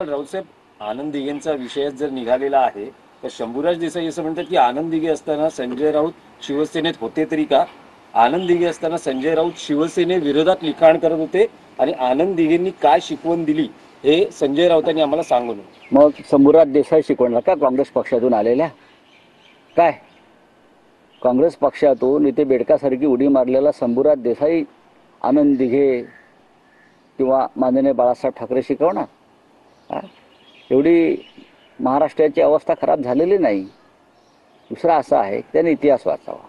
रावसाहेब, आनंद दिघेंचा विषय जर निघालेला आहे तर शंभूराज देसाई असं म्हणतात की आनंद दिघे असताना संजय राऊत शिवसेनेत होते तरी का? आनंद दिघे असताना संजय राऊत शिवसेने विरोधात लिखाण करत होते आणि आनंद दिघेंनी काय शिकवण दिली हे संजय राऊतांनी आम्हाला सांगून. मग शंभूराज देसाई शिकवणार का काँग्रेस पक्षातून आलेल्या? काय काँग्रेस पक्षातून इथे बेडकासारखी उडी मारलेला शंभूराज देसाई आनंद दिघे किंवा माननीय बाळासाहेब ठाकरे शिकवणार? एवढी महाराष्ट्राची अवस्था खराब झालेली नाही. दुसरा असा आहे त्याने इतिहास वाचावा.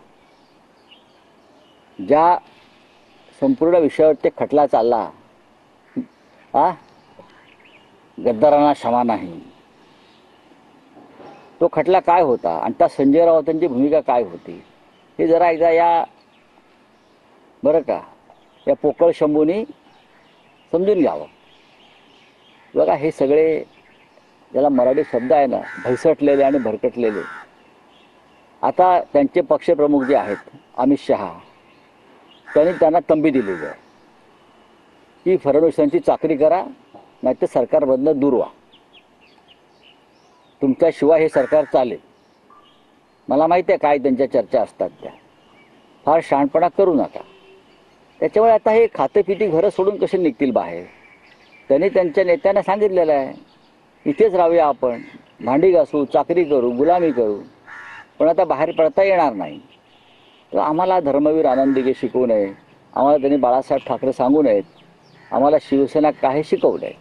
ज्या संपूर्ण विषयावर ते खटला चालला, गद्दारांना क्षमा नाही, तो खटला काय होता आणि त्या संजय राऊतांची भूमिका काय होती हे जरा एकदा या बरं का या पोकळ शंभूनी समजून घ्यावं. बघा, हे सगळे ज्याला मराठी शब्द आहे ना, भैसटलेले आणि भरकटलेले, आता त्यांचे पक्षप्रमुख जे आहेत अमित शहा, त्यांनी त्यांना तंबी दिलेली आहे की फडणवीसांची चाकरी करा, नाही तर सरकारमधनं दूर व्हा. तुमच्याशिवाय हे सरकार चालेल. मला माहिती आहे काय त्यांच्या चर्चा असतात त्या. फार शहाणपणा करू नका. त्याच्यामुळे आता हे खातेपिती घरं सोडून कसे निघतील बाहेर? त्यांनी त्यांच्या नेत्यांना सांगितलेलं आहे इथेच राहूया आपण, भांडी घासू, चाकरी करू, गुलामी करू, पण आता बाहेर पडता येणार नाही. तर आम्हाला धर्मवीर आनंद दिघे शिकवू नये, आम्हाला त्यांनी बाळासाहेब ठाकरे सांगू नयेत, आम्हाला शिवसेना काही शिकवू नये.